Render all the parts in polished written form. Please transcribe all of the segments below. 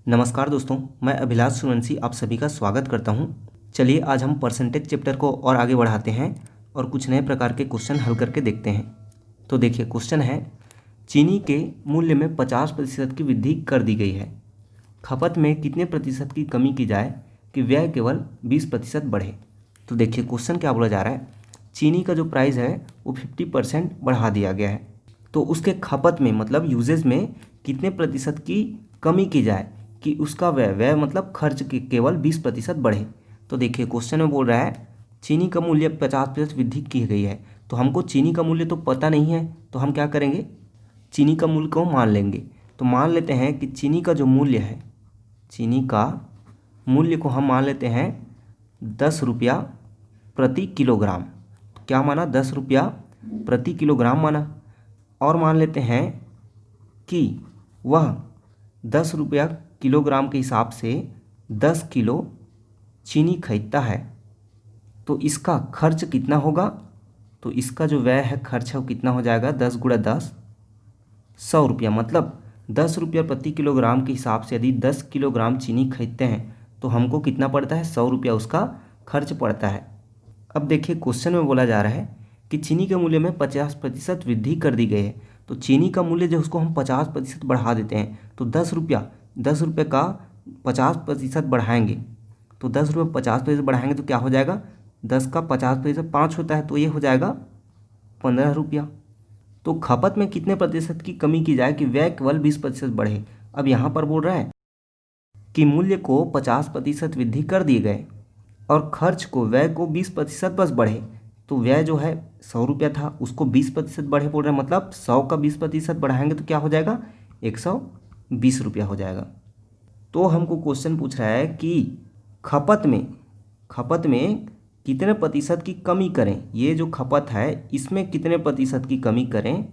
नमस्कार दोस्तों, मैं अभिलाष सूर्यवंशी आप सभी का स्वागत करता हूं। चलिए आज हम परसेंटेज चैप्टर को और आगे बढ़ाते हैं और कुछ नए प्रकार के क्वेश्चन हल करके देखते हैं। तो देखिए क्वेश्चन है, चीनी के मूल्य में 50% की वृद्धि कर दी गई है। खपत में कितने प्रतिशत की कमी की जाए कि व्यय केवल 20% बढ़े। तो देखिए क्वेश्चन क्या बोला जा रहा है, चीनी का जो प्राइस है वो 50% बढ़ा दिया गया है, तो उसके खपत में मतलब यूजेज में कितने प्रतिशत की कमी की जाए कि उसका व्यय मतलब खर्च के केवल 20% बढ़े। तो देखिए क्वेश्चन में बोल रहा है चीनी का मूल्य 50% वृद्धि की गई है, तो हमको चीनी का मूल्य तो पता नहीं है, तो हम क्या करेंगे, चीनी का मूल्य को मान लेंगे। तो मान लेते हैं कि चीनी का जो मूल्य है, चीनी का मूल्य को हम मान लेते हैं 10 रुपया प्रति किलोग्राम। क्या माना, 10 रुपया प्रति किलोग्राम माना। और मान लेते हैं कि वह 10 रुपया किलोग्राम के हिसाब से 10 किलो चीनी खरीदता है, तो इसका खर्च कितना होगा। तो इसका जो व्यय है, खर्च है, वो कितना हो जाएगा, 10 गुणा 10 100 रुपया। मतलब 10 रुपया प्रति किलोग्राम के हिसाब से यदि 10 किलोग्राम चीनी खरीदते हैं तो हमको कितना पड़ता है, 100 रुपया उसका खर्च पड़ता है। अब देखिए क्वेश्चन में बोला जा रहा है कि चीनी के मूल्य में 50% वृद्धि कर दी गई है। तो चीनी का मूल्य जो उसको हम 50% बढ़ा देते हैं, तो 10 रुपये का 50% बढ़ाएंगे, तो 10 रुपये 50% बढ़ाएंगे तो क्या हो जाएगा, 10 का 50% 5 होता है, तो ये हो जाएगा 15 रुपया। तो खपत में कितने प्रतिशत की कमी की जाए कि व्यय केवल 20% बढ़े। अब यहाँ पर बोल रहा है कि मूल्य को 50% वृद्धि कर दिए गए और खर्च को, व्यय को 20% बस बढ़े। तो व्यय जो है 100 रुपया था, उसको 20% बढ़े बोल रहे हैं, मतलब 100 का 20% बढ़ाएंगे तो क्या हो जाएगा, 120 रुपया हो जाएगा। तो हमको क्वेश्चन पूछ रहा है कि खपत में कितने प्रतिशत की कमी करें। ये जो खपत है इसमें कितने प्रतिशत की कमी करें।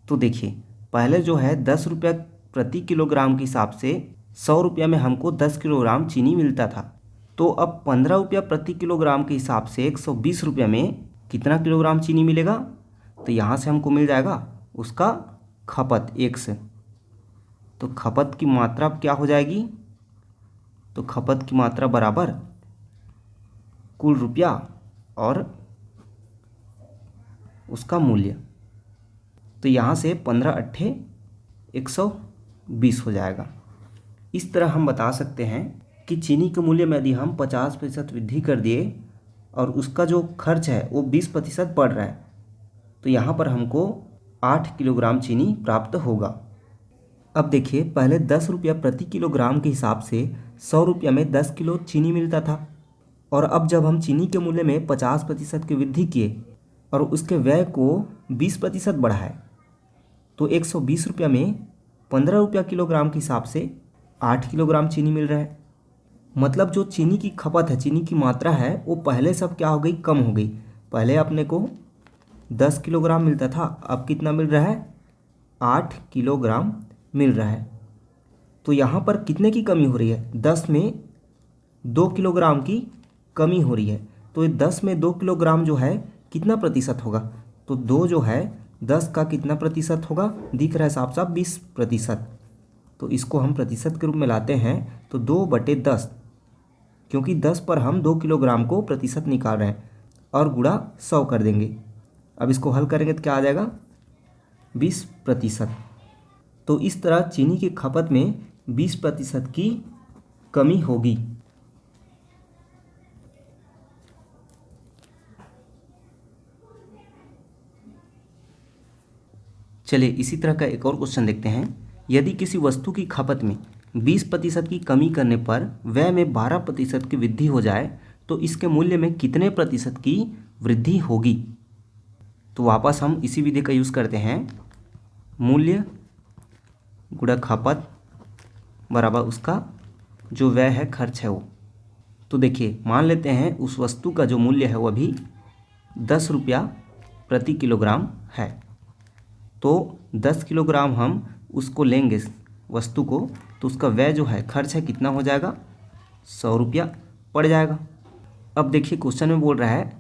तो देखिए पहले जो है 10 रुपया प्रति किलोग्राम के हिसाब से 100 रुपया में हमको 10 किलोग्राम चीनी मिलता था, तो अब 15 रुपया प्रति किलोग्राम के हिसाब से 120 रुपया में कितना किलोग्राम चीनी मिलेगा। तो यहाँ से हमको मिल जाएगा उसका खपत 1 से। तो खपत की मात्रा क्या हो जाएगी, तो खपत की मात्रा बराबर कुल रुपया और उसका मूल्य। तो यहाँ से 15 अट्ठे 120 हो जाएगा। इस तरह हम बता सकते हैं कि चीनी के मूल्य में यदि हम 50% वृद्धि कर दिए और उसका जो खर्च है वो 20% बढ़ रहा है, तो यहाँ पर हमको 8 किलोग्राम चीनी प्राप्त होगा। अब देखिए पहले 10 रुपया प्रति किलोग्राम के हिसाब से 100 रुपया में 10 किलो चीनी मिलता था, और अब जब हम चीनी के मूल्य में 50% की वृद्धि किए और उसके व्यय को 20% बढ़ाए, तो 120 रुपया में 15 रुपया किलोग्राम के हिसाब से 8 किलोग्राम चीनी मिल रहा है। मतलब जो चीनी की खपत है, चीनी की मात्रा है, वो पहले सब क्या हो गई, कम हो गई। पहले अपने को 10 किलोग्राम मिलता था, अब कितना मिल रहा है, 8 किलोग्राम मिल रहा है। तो यहाँ पर कितने की कमी हो रही है, 10 में 2 किलोग्राम की कमी हो रही है। तो ये 10 में 2 किलोग्राम जो है कितना प्रतिशत होगा, तो 2 जो है 10 का कितना प्रतिशत होगा, दिख रहा है साफ साफ 20%। तो इसको हम प्रतिशत के रूप में लाते हैं, तो 2/10, क्योंकि 10 पर हम 2 किलोग्राम को प्रतिशत निकाल रहे हैं, और गुणा 100 कर देंगे। अब इसको हल करेंगे तो क्या आ जाएगा, 20%। तो इस तरह चीनी की खपत में 20% की कमी होगी। चलिए इसी तरह का एक और क्वेश्चन देखते हैं। यदि किसी वस्तु की खपत में 20% की कमी करने पर व्यय में 12% की वृद्धि हो जाए तो इसके मूल्य में कितने प्रतिशत की वृद्धि होगी। तो वापस हम इसी विधि का यूज़ करते हैं, मूल्य गुणा खपत बराबर उसका जो व्यय है, खर्च है वो। तो देखिए मान लेते हैं उस वस्तु का जो मूल्य है वो अभी 10 रुपया प्रति किलोग्राम है, तो 10 किलोग्राम हम उसको लेंगे वस्तु को, तो उसका व्यय जो है, खर्च है, कितना हो जाएगा, 100 रुपया पड़ जाएगा। अब देखिए क्वेश्चन में बोल रहा है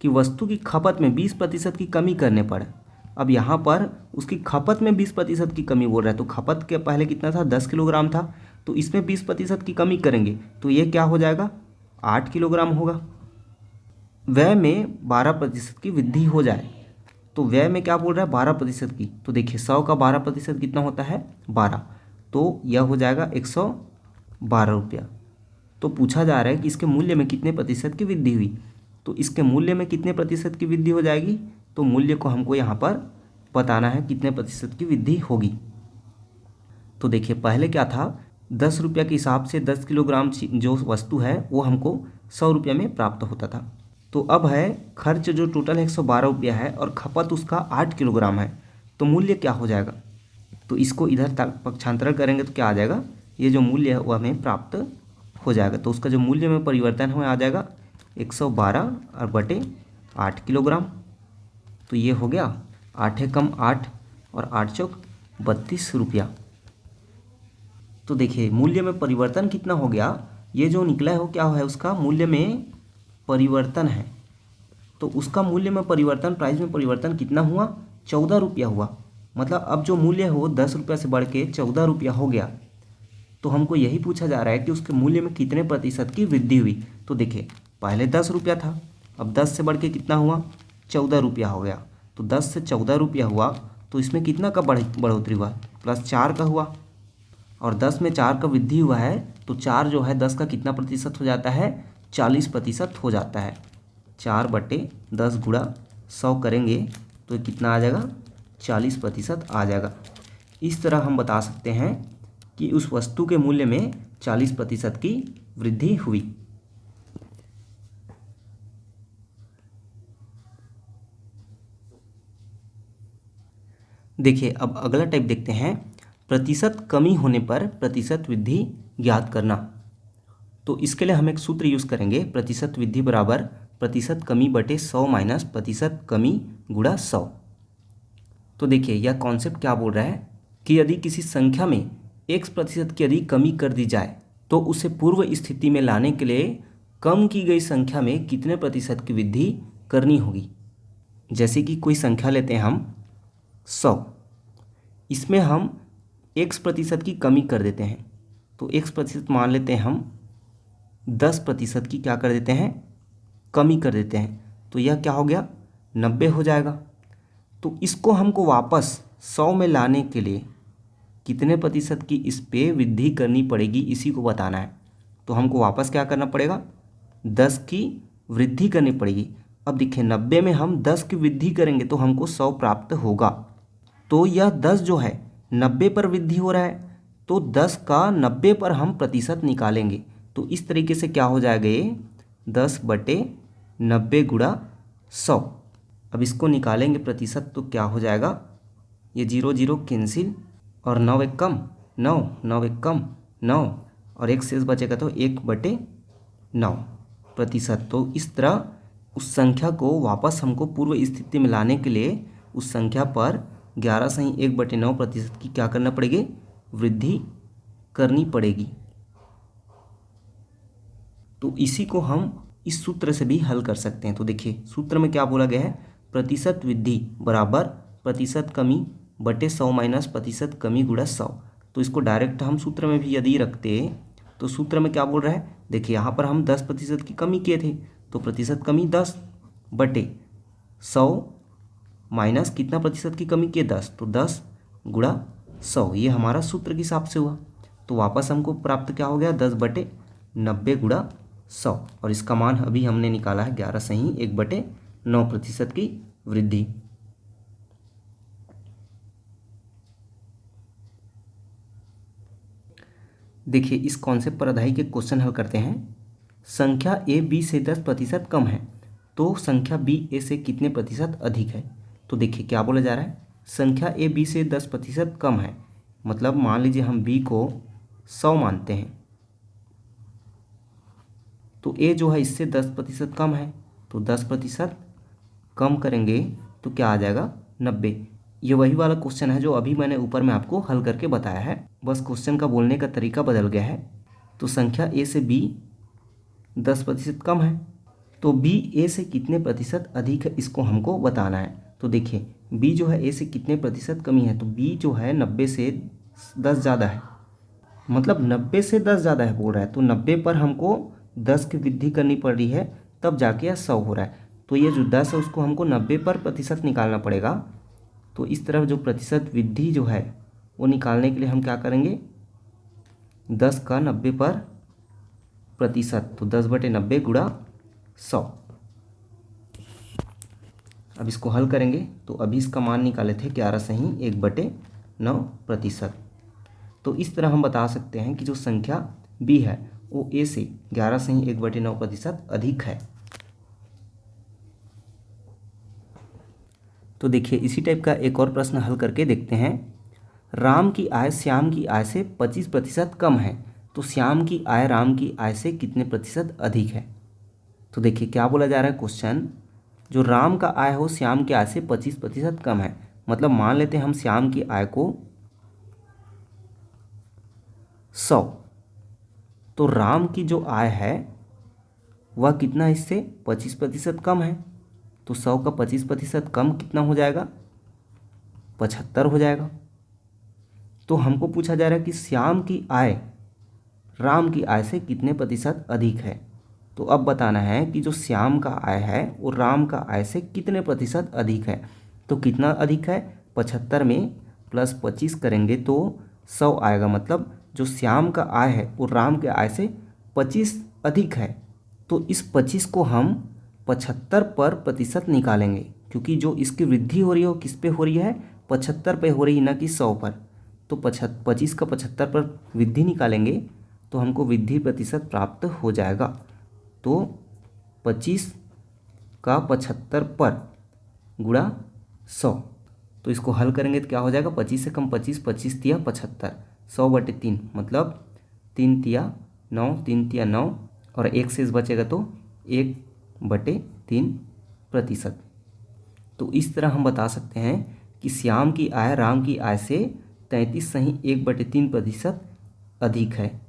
कि वस्तु की खपत में 20% की कमी करने पर, अब यहाँ पर उसकी खपत में 20% की कमी बोल रहा है, तो खपत के पहले कितना था, 10 किलोग्राम था, तो इसमें 20% की कमी करेंगे तो ये क्या हो जाएगा, 8 किलोग्राम होगा। व्यय में 12% की वृद्धि हो जाए, तो व्यय में क्या बोल रहा है, 12% की। तो देखिए 100 का 12% कितना होता है, 12, तो यह हो जाएगा 112 रुपया। तो पूछा जा रहा है कि इसके मूल्य में कितने प्रतिशत की वृद्धि हुई, तो इसके मूल्य में कितने प्रतिशत की वृद्धि हो जाएगी, तो मूल्य को हमको यहाँ पर बताना है कितने प्रतिशत की वृद्धि होगी। तो देखिए पहले क्या था, 10 रुपया के हिसाब से 10 किलोग्राम जो वस्तु है वो हमको 100 रुपया में प्राप्त होता था। तो अब है खर्च जो टोटल 112 रुपया है और खपत उसका 8 किलोग्राम है, तो मूल्य क्या हो जाएगा। तो इसको इधर पक्षांतरण करेंगे तो क्या आ जाएगा, ये जो मूल्य है वो हमें प्राप्त हो जाएगा। तो उसका जो मूल्य में परिवर्तन हो आ जाएगा 112 और बटे 8 किलोग्राम। तो ये हो गया 8 कम 8 और 8 चौक 32 रुपया। तो देखिए मूल्य में परिवर्तन कितना हो गया, ये जो निकला है वो क्या है, उसका मूल्य में परिवर्तन है। तो उसका मूल्य में परिवर्तन, प्राइस में परिवर्तन कितना हुआ, 14 रुपया हुआ। मतलब अब जो मूल्य है वो 10 रुपया से बढ़ के 14 रुपया हो गया। तो हमको यही पूछा जा रहा है कि उसके मूल्य में कितने प्रतिशत की वृद्धि हुई। तो देखिए पहले 10 रुपया था, अब 10 से बढ़ के कितना हुआ, 14 रुपया हो गया। तो 10 से 14 रुपया हुआ, तो इसमें कितना का बढ़ोतरी हुआ, +4 का हुआ। और 10 में 4 का वृद्धि हुआ है, तो 4 जो है 10 का कितना प्रतिशत हो जाता है, 40% हो जाता है। 4/10 गुणा 100 करेंगे तो कितना आ जाएगा, 40% आ जाएगा। इस तरह हम बता सकते हैं कि उस वस्तु के मूल्य में 40% की वृद्धि हुई। देखिए अब अगला टाइप देखते हैं, प्रतिशत कमी होने पर प्रतिशत वृद्धि ज्ञात करना। तो इसके लिए हम एक सूत्र यूज करेंगे, प्रतिशत वृद्धि बराबर प्रतिशत कमी बटे 100 माइनस प्रतिशत कमी गुणा 100। तो देखिए यह कॉन्सेप्ट क्या बोल रहा है कि यदि किसी संख्या में x% की यदि कमी कर दी जाए तो उसे पूर्व स्थिति में लाने के लिए कम की गई संख्या में कितने प्रतिशत की वृद्धि करनी होगी। जैसे कि कोई संख्या लेते हैं हम 100, इसमें हम x% की कमी कर देते हैं, तो x% मान लेते हैं हम 10% की क्या कर देते हैं, कमी कर देते हैं, तो यह क्या हो गया, 90 हो जाएगा। तो इसको हमको वापस 100 में लाने के लिए कितने प्रतिशत की इस पे वृद्धि करनी पड़ेगी, इसी को बताना है। तो हमको वापस क्या करना पड़ेगा, 10 की वृद्धि करनी पड़ेगी। अब देखिए 90 में हम 10 की वृद्धि करेंगे तो हमको 100 प्राप्त होगा। तो यह 10 जो है 90 पर वृद्धि हो रहा है, तो 10 का 90 पर हम प्रतिशत निकालेंगे। तो इस तरीके से क्या हो जाएगा, ये 10/90 गुणा 100। अब इसको निकालेंगे प्रतिशत तो क्या हो जाएगा, ये 0 0 कैंसिल और 9 एक कम 9, 9 एक कम 9 और एक शेष बचेगा तो 1/9 प्रतिशत। तो इस तरह उस संख्या को वापस हमको पूर्व स्थिति में लाने के लिए उस संख्या पर 11 सही 1/9 प्रतिशत की क्या करना पड़ेगी, वृद्धि करनी पड़ेगी। तो इसी को हम इस सूत्र से भी हल कर सकते हैं। तो देखिए सूत्र में क्या बोला गया है, प्रतिशत वृद्धि बराबर प्रतिशत कमी बटे 100 माइनस प्रतिशत कमी गुणा 100। तो इसको डायरेक्ट हम सूत्र में भी यदि रखते तो सूत्र में क्या बोल रहा है, देखिए यहाँ पर हम 10% की कमी किए थे, तो प्रतिशत कमी 10 बटे 100 माइनस कितना प्रतिशत की कमी किए 10, तो 10 गुणा 100, ये हमारा सूत्र के हिसाब से हुआ। तो वापस हमको प्राप्त क्या हो गया, 10/90 गुणा 100 और इसका मान अभी हमने निकाला है 11 सही 1/9 प्रतिशत की वृद्धि। देखिए इस कॉन्सेप्ट पर आधारित के क्वेश्चन हल करते हैं। संख्या ए बी से 10% कम है तो संख्या बी ए से कितने प्रतिशत अधिक है। तो देखिए क्या बोला जा रहा है, संख्या ए बी से 10% कम है, मतलब मान लीजिए हम बी को 100 मानते हैं, तो ए जो है इससे 10% कम है, तो 10% कम करेंगे तो क्या आ जाएगा, 90। ये वही वाला क्वेश्चन है जो अभी मैंने ऊपर में आपको हल करके बताया है, बस क्वेश्चन का बोलने का तरीका बदल गया है। तो संख्या ए से बी 10% कम है, तो बी ए से कितने प्रतिशत अधिक है इसको हमको बताना है। तो देखिए बी जो है ए से कितने प्रतिशत कमी है, तो बी जो है 90 से 10 ज़्यादा है, मतलब 90 से 10 ज़्यादा है बोल रहा है, तो 90 पर हमको 10 की वृद्धि करनी पड़ रही है, तब जाके यह 100 हो रहा है। तो ये जो 10 है उसको हमको 90 पर प्रतिशत निकालना पड़ेगा। तो इस तरफ जो प्रतिशत वृद्धि जो है वो निकालने के लिए हम क्या करेंगे, 10 का 90 पर प्रतिशत, तो 10/90 गुणा 100। अब इसको हल करेंगे तो अभी इसका मान निकाले थे 11 सही 1/9%। तो इस तरह हम बता सकते हैं कि जो संख्या बी है वो ए से 11 सही 1/9% अधिक है। तो देखिए इसी टाइप का एक और प्रश्न हल करके देखते हैं। राम की आय श्याम की आय से 25% कम है, तो श्याम की आय राम की आय से कितने प्रतिशत अधिक है। तो देखिए क्या बोला जा रहा है क्वेश्चन, जो राम का आय हो श्याम की आय से 25% कम है, मतलब मान लेते हैं हम श्याम की आय को 100, तो राम की जो आय है वह कितना इससे 25% कम है, तो 100 का 25% कम कितना हो जाएगा, 75 हो जाएगा। तो हमको पूछा जा रहा है कि श्याम की आय राम की आय से कितने प्रतिशत अधिक है। तो अब बताना है कि जो श्याम का आय है वो राम का आय से कितने प्रतिशत अधिक है। तो कितना अधिक है, 75 में प्लस 25 करेंगे तो 100 आएगा, मतलब जो श्याम का आय है वो राम के आय से 25 अधिक है। तो इस 25 को हम 75 पर प्रतिशत निकालेंगे, क्योंकि जो इसकी वृद्धि हो रही है वो किस पे हो रही है, 75 पे हो रही है, ना कि 100 पर। तो 25 का 75 पर वृद्धि निकालेंगे तो हमको वृद्धि प्रतिशत प्राप्त हो जाएगा। तो 25 का 75 पर गुणा 100, तो इसको हल करेंगे तो क्या हो जाएगा, 25 से कम 25, 25 तिया 75, 100/3 मतलब 3 तिया 9, 3 तिया 9 और 1 शेष बचेगा तो 1/3%। तो इस तरह हम बता सकते हैं कि श्याम की आय राम की आय से 33 सही 1/3% अधिक है।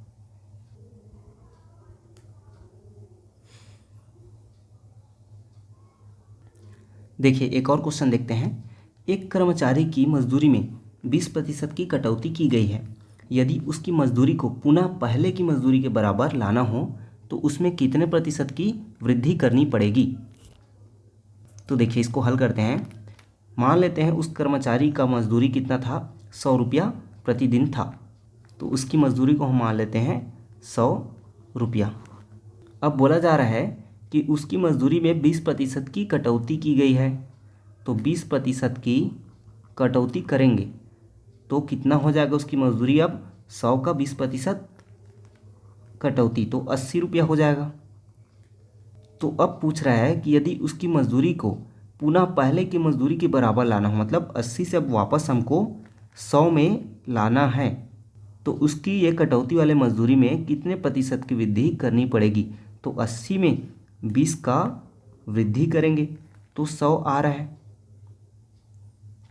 देखिए एक और क्वेश्चन देखते हैं। एक कर्मचारी की मजदूरी में 20% की कटौती की गई है। यदि उसकी मजदूरी को पुनः पहले की मजदूरी के बराबर लाना हो तो उसमें कितने प्रतिशत की वृद्धि करनी पड़ेगी। तो देखिए इसको हल करते हैं। मान लेते हैं उस कर्मचारी का मजदूरी कितना था, 100 रुपया प्रतिदिन था, तो उसकी मजदूरी को हम मान लेते हैं 100 रुपया। अब बोला जा रहा है कि उसकी मजदूरी में 20% की कटौती की गई है, तो 20% की कटौती करेंगे तो कितना हो जाएगा उसकी मजदूरी, अब 100 का 20% कटौती तो 80 रुपया हो जाएगा। तो अब पूछ रहा है कि यदि उसकी मजदूरी को पुनः पहले की मजदूरी के बराबर लाना हो, मतलब 80 से अब वापस हमको 100 में लाना है, तो उसकी ये कटौती वाले मजदूरी में कितने प्रतिशत की वृद्धि करनी पड़ेगी। तो 80 में 20 का वृद्धि करेंगे तो 100 आ रहा है,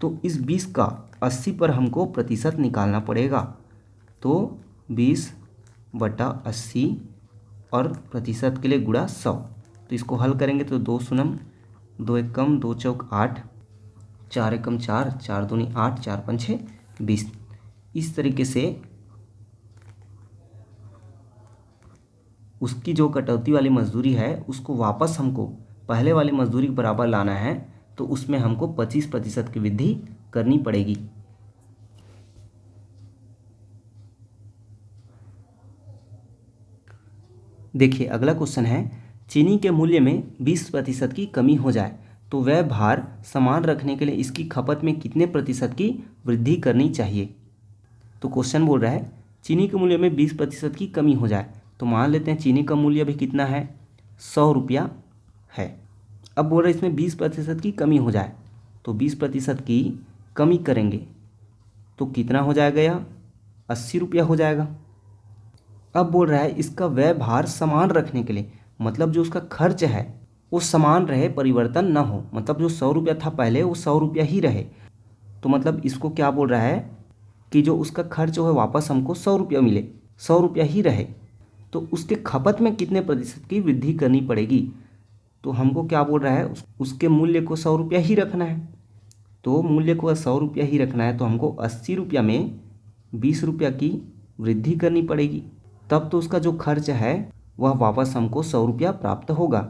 तो इस 20 का 80 पर हमको प्रतिशत निकालना पड़ेगा। तो 20/80 और प्रतिशत के लिए गुणा 100। तो इसको हल करेंगे तो 2 शून्य 2 एक कम 2 चौक 8, 4 एकम 4, 4 दूनी 8, 4 पंछे 20। इस तरीके से उसकी जो कटौती वाली मजदूरी है उसको वापस हमको पहले वाली मजदूरी के बराबर लाना है, तो उसमें हमको 25% की वृद्धि करनी पड़ेगी। देखिए अगला क्वेश्चन है, चीनी के मूल्य में 20% की कमी हो जाए तो वह भार समान रखने के लिए इसकी खपत में कितने प्रतिशत की वृद्धि करनी चाहिए। तो क्वेश्चन बोल रहा है चीनी के मूल्य में 20% की कमी हो जाए, तो मान लेते हैं चीनी का मूल्य अभी कितना है, 100 रुपया है। अब बोल रहे हैं इसमें 20% की कमी हो जाए, तो 20% की कमी करेंगे तो कितना हो जाएगा, यह 80 रुपया हो जाएगा। अब बोल रहा है इसका व्यय भार समान रखने के लिए, मतलब जो उसका खर्च है वो समान रहे, परिवर्तन ना हो, मतलब जो 100 रुपया था पहले वो 100 रुपया ही रहे। तो मतलब इसको क्या बोल रहा है कि जो उसका खर्च है वापस हमको 100 रुपया मिले, 100 रुपया ही रहे, तो उसके खपत में कितने प्रतिशत की वृद्धि करनी पड़ेगी। तो हमको क्या बोल रहा है, उसके मूल्य को 100 रुपया ही रखना है, तो मूल्य को 100 रुपया ही रखना है, तो हमको 80 रुपया में 20 रुपया की वृद्धि करनी पड़ेगी, तब तो उसका जो खर्च है वह वापस हमको 100 रुपया प्राप्त होगा।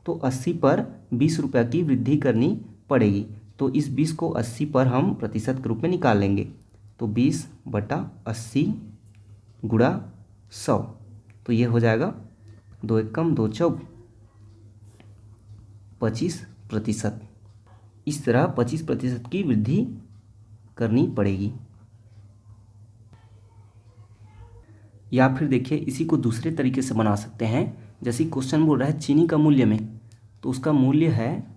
तो 80 पर 20 रुपया की वृद्धि करनी पड़ेगी। तो इस 20 को 80 पर हम प्रतिशत के रूप में निकाल लेंगे। तो 20/80 गुणा 100, तो ये हो जाएगा 2 एकम 2 चौक 25%। इस तरह 25% की वृद्धि करनी पड़ेगी। या फिर देखिए इसी को दूसरे तरीके से बना सकते हैं। जैसे क्वेश्चन बोल रहा है चीनी का मूल्य में, तो उसका मूल्य है,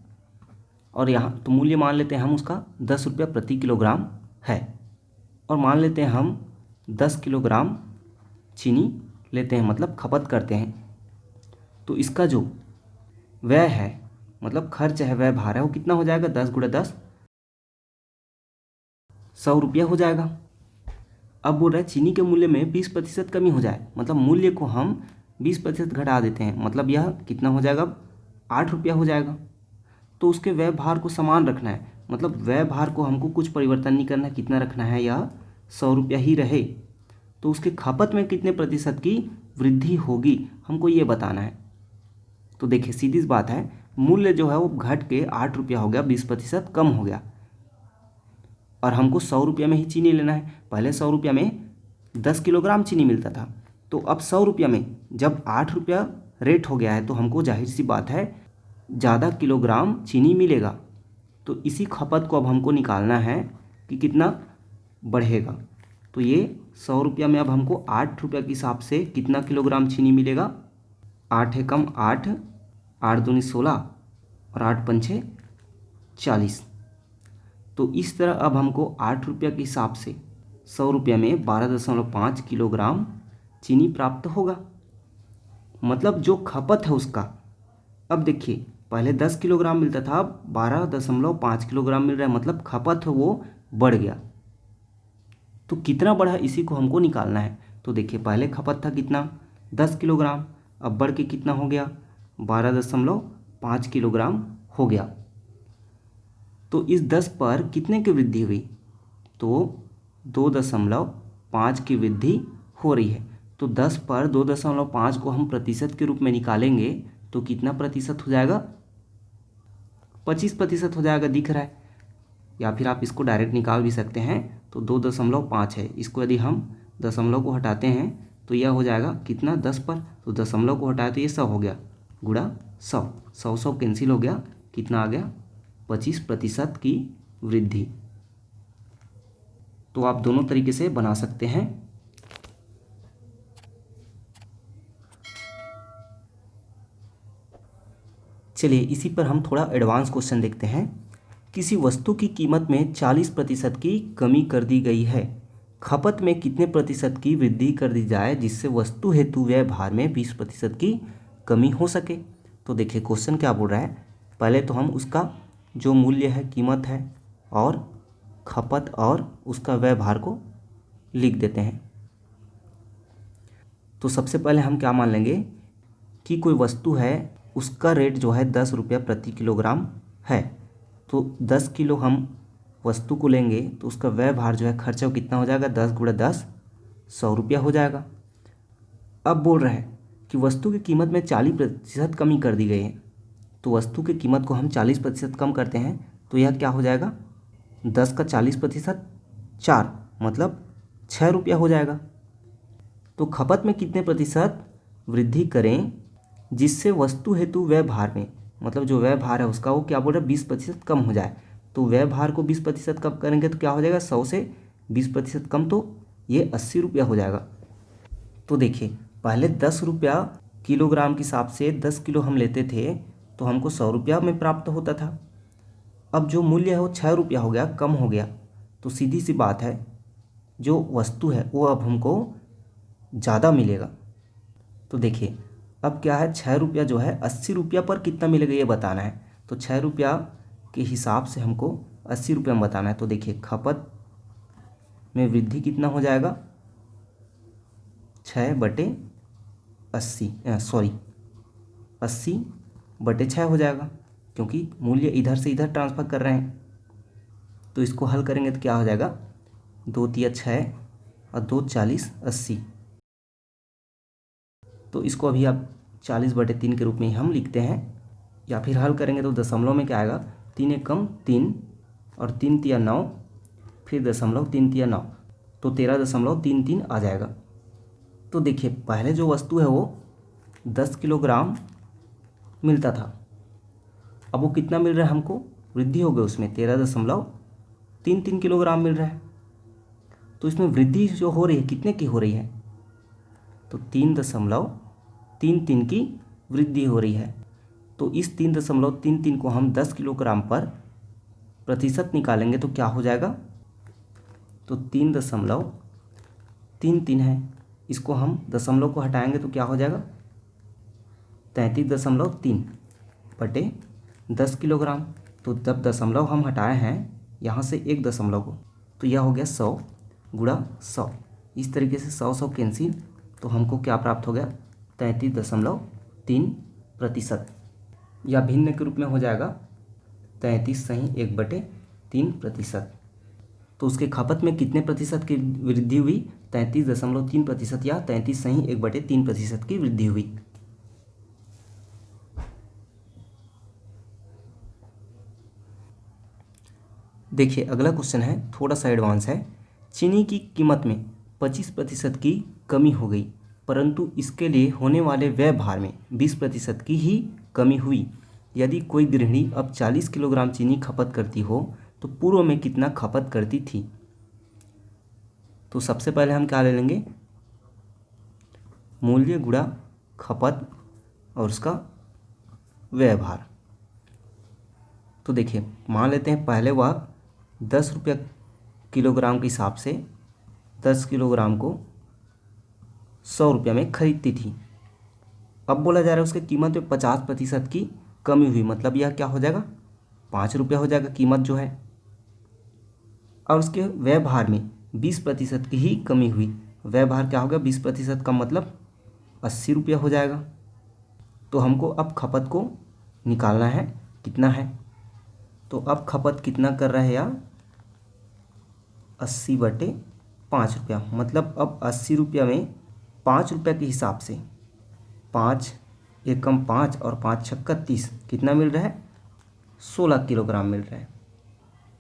और यहाँ तो मूल्य मान लेते हैं हम उसका 10 रुपया प्रति किलोग्राम है, और मान लेते हैं हम 10 किलोग्राम चीनी लेते हैं, मतलब खपत करते हैं। तो इसका जो व्यय है, मतलब खर्च है, व्यय भार है, वो कितना हो जाएगा? 10 × 10 100 रुपया हो जाएगा। अब बोल रहा है चीनी के मूल्य में 20% कमी हो जाए, मतलब मूल्य को हम 20% घटा देते हैं, मतलब यह कितना हो जाएगा? 8 रुपया हो जाएगा। तो उसके व्यय भार को समान रखना है, मतलब व्यय भार को हमको कुछ परिवर्तन नहीं करना है, कितना रखना है? यह 100 रुपया ही रहे। तो उसके खपत में कितने प्रतिशत की वृद्धि होगी, हमको ये बताना है। तो देखिए सीधी सी बात है, मूल्य जो है वो घट के 8 रुपया हो गया, 20% कम हो गया, और हमको 100 रुपया में ही चीनी लेना है। पहले 100 रुपया में 10 किलोग्राम चीनी मिलता था, तो अब 100 रुपया में जब 8 रुपया रेट हो गया है, तो हमको जाहिर सी बात है ज़्यादा किलोग्राम चीनी मिलेगा। तो इसी खपत को अब हमको निकालना है कि कितना बढ़ेगा। तो ये 100 रुपया में अब हमको 8 रुपया के हिसाब से कितना किलोग्राम चीनी मिलेगा? 8 एकम 8, 8 दूनी 16 और 8 पंछे 40। तो इस तरह अब हमको 8 रुपया के हिसाब से 100 रुपया में 12.5 किलोग्राम चीनी प्राप्त होगा। मतलब जो खपत है उसका, अब देखिए पहले 10 किलोग्राम मिलता था, अब 12.5 किलोग्राम मिल रहा है, मतलब खपत है वो बढ़ गया। तो कितना बढ़ा इसी को हमको निकालना है। तो देखिए पहले खपत था कितना? 10 किलोग्राम, अब बढ़ के कितना हो गया? 12.5 किलोग्राम हो गया। तो इस 10 पर कितने की वृद्धि हुई? तो 2.5 की वृद्धि हो रही है। तो 10 पर 2.5 को हम प्रतिशत के रूप में निकालेंगे तो कितना प्रतिशत हो जाएगा? 25% हो जाएगा, दिख रहा है। या फिर आप इसको डायरेक्ट निकाल भी सकते हैं। तो 2.5 है, इसको यदि हम दशमलव को हटाते हैं तो यह हो जाएगा कितना? 10 पर, तो दशमलव को हटाए तो ये 100 हो गया, गुणा 100, 100 कैंसिल हो गया, कितना आ गया? 25% की वृद्धि। तो आप दोनों तरीके से बना सकते हैं। चलिए इसी पर हम थोड़ा एडवांस क्वेश्चन देखते हैं। किसी वस्तु की कीमत में 40% की कमी कर दी गई है, खपत में कितने प्रतिशत की वृद्धि कर दी जाए जिससे वस्तु हेतु व्यय भार में 20% की कमी हो सके। तो देखिए क्वेश्चन क्या बोल रहा है, पहले तो हम उसका जो मूल्य है, कीमत है, और खपत और उसका व्यय भार को लिख देते हैं। तो सबसे पहले हम क्या मान लेंगे कि कोई वस्तु है, उसका रेट जो है 10 रुपया प्रति किलोग्राम है। तो 10 किलो हम वस्तु को लेंगे तो उसका व्यय भार जो है, खर्चा कितना हो जाएगा? 10 × 10 100 रुपया हो जाएगा। अब बोल रहा है कि वस्तु की कीमत में 40% कमी कर दी गई है। तो वस्तु की कीमत को हम 40% कम करते हैं तो यह क्या हो जाएगा? 10 का 40% 4, मतलब 6 रुपया हो जाएगा। तो खपत में कितने प्रतिशत वृद्धि करें जिससे वस्तु हेतु व्यय भार में, मतलब जो व्यय भार है उसका, वो क्या बोल रहा है? 20% कम हो जाए। तो व्यय भार को 20% कम करेंगे तो क्या हो जाएगा? 100 से 20% कम, तो ये 80 रुपया हो जाएगा। तो देखिए पहले 10 रुपया किलोग्राम के हिसाब से 10 किलो हम लेते थे तो हमको 100 रुपया में प्राप्त होता था। अब जो मूल्य है वो 6 रुपया हो गया, कम हो गया। तो सीधी सी बात है, जो वस्तु है वो अब हमको ज़्यादा मिलेगा। तो देखिए अब क्या है, 6 रुपया जो है 80 रुपया पर कितना मिलेगा ये बताना है। तो 6 रुपया के हिसाब से हमको 80 रुपया में बताना है। तो देखिए खपत में वृद्धि कितना हो जाएगा? 6/80, 80/6 हो जाएगा, क्योंकि मूल्य इधर से इधर ट्रांसफ़र कर रहे हैं। तो इसको हल करेंगे तो क्या हो जाएगा? 2 × 6 और 2 40 80। तो इसको अभी आप 40/3 के रूप में हम लिखते हैं, या फिर हल करेंगे तो दशमलव में क्या आएगा, 3 एकम 3 और 3 तिया 9, फिर दशमलव 3 तिया 9, तो 13.33 आ जाएगा। तो देखिए पहले जो वस्तु है वो 10 किलोग्राम मिलता था, अब वो कितना मिल रहा है हमको, वृद्धि हो गई उसमें 13.33 किलोग्राम मिल रहा है। तो इसमें वृद्धि जो हो रही है कितने की हो रही है, तो 3.33 की वृद्धि हो रही है। तो इस 3.33 को हम 10 किलोग्राम पर प्रतिशत निकालेंगे तो क्या हो जाएगा, तो 3.33 है, इसको हम दशमलव को हटाएंगे तो क्या हो जाएगा, 33.3 बटे 10 किलोग्राम। तो जब दशमलव हम हटाए हैं यहाँ से एक दशमलव को, तो यह हो गया 100 गुणा 100। इस तरीके से 100 कैंसिल, तो हमको क्या प्राप्त हो गया, 33.3%, या भिन्न के रूप में हो जाएगा 33 सही 1/3%। तो उसके खपत में कितने प्रतिशत की वृद्धि हुई, 33.3%, या 33 सही 1/3% की वृद्धि हुई। देखिए अगला क्वेश्चन है, थोड़ा सा एडवांस है। चीनी की कीमत में 25% की कमी हो गई, परंतु इसके लिए होने वाले व्यय भार में 20% की ही कमी हुई। यदि कोई गृहिणी अब 40 किलोग्राम चीनी खपत करती हो तो पूर्व में कितना खपत करती थी। तो सबसे पहले हम क्या ले लेंगे, मूल्य गुणा खपत और उसका व्यय भार। तो देखिए मान लेते हैं पहले वह 10 रुपया किलोग्राम के हिसाब से 10 किलोग्राम को 100 रुपया में खरीदती थी। अब बोला जा रहा है उसके कीमत में 50% की कमी हुई, मतलब यह क्या हो जाएगा, 5 रुपया हो जाएगा कीमत जो है। और उसके व्यय भार में 20% की ही कमी हुई, व्यय भार क्या होगा, 20% का मतलब 80 रुपया हो जाएगा। तो हमको अब खपत को निकालना है, कितना है, तो अब खपत कितना कर रहा है यार, 80/5 रुपया, मतलब अब 80 रुपया में 5 रुपया के हिसाब से 5 एकम 5 और 5 छक्का 30 कितना मिल रहा है, 16 किलोग्राम मिल रहा है।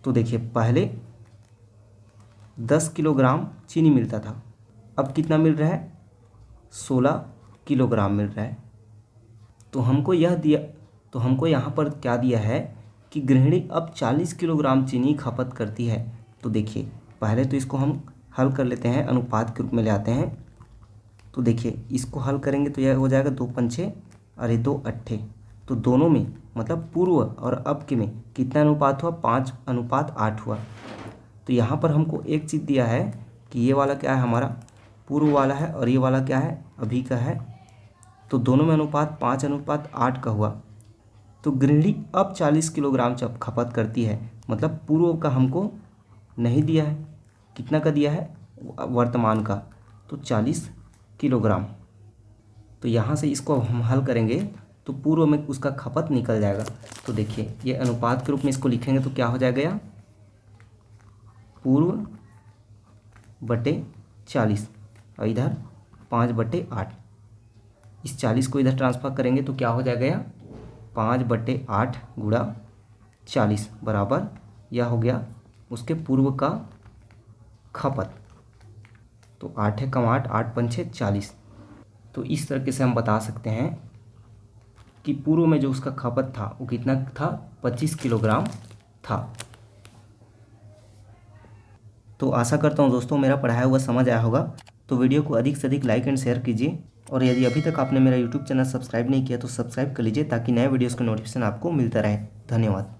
तो देखिए पहले 10 किलोग्राम चीनी मिलता था, अब कितना मिल रहा है, 16 किलोग्राम मिल रहा है। तो हमको यह दिया, तो हमको यहाँ पर क्या दिया है कि गृहिणी अब 40 किलोग्राम चीनी खपत करती है। तो देखिए पहले तो इसको हम हल कर लेते हैं, अनुपात के रूप में ले आते हैं। तो देखिए इसको हल करेंगे तो यह हो जाएगा 2 पंचे और ये 2 अट्ठे, तो दोनों में मतलब पूर्व और अब के में कितना अनुपात हुआ, 5:8 हुआ। तो यहाँ पर हमको एक चीज़ दिया है कि ये वाला क्या है हमारा पूर्व वाला है और ये वाला क्या है अभी का है, तो दोनों में अनुपात 5:8 का हुआ। तो गृहिणी अब 40 किलोग्राम जब खपत करती है, मतलब पूर्व का हमको नहीं दिया है, कितना का दिया है वर्तमान का, तो 40 किलोग्राम। तो यहाँ से इसको हम हल करेंगे तो पूर्व में उसका खपत निकल जाएगा। तो देखिए ये अनुपात के रूप में इसको लिखेंगे तो क्या हो जाएगा, या पूर्व बटे 40 और इधर 5/8। इस 40 को इधर ट्रांसफर करेंगे तो क्या हो जाएगा, या 5/8 गुणा 40 बराबर यह हो गया उसके पूर्व का खपत। तो 8 एकम 8, 8 पंचे 40। तो इस तरीके से हम बता सकते हैं कि पूर्व में जो उसका खपत था वो कितना था, 25 किलोग्राम था। तो आशा करता हूँ दोस्तों मेरा पढ़ाया हुआ समझ आया होगा। तो वीडियो को अधिक से अधिक लाइक एंड शेयर कीजिए, और यदि अभी तक आपने मेरा यूट्यूब चैनल सब्सक्राइब नहीं किया तो सब्सक्राइब कर लीजिए ताकि नए वीडियोज़ का नोटिफिकेशन आपको मिलता रहे। धन्यवाद।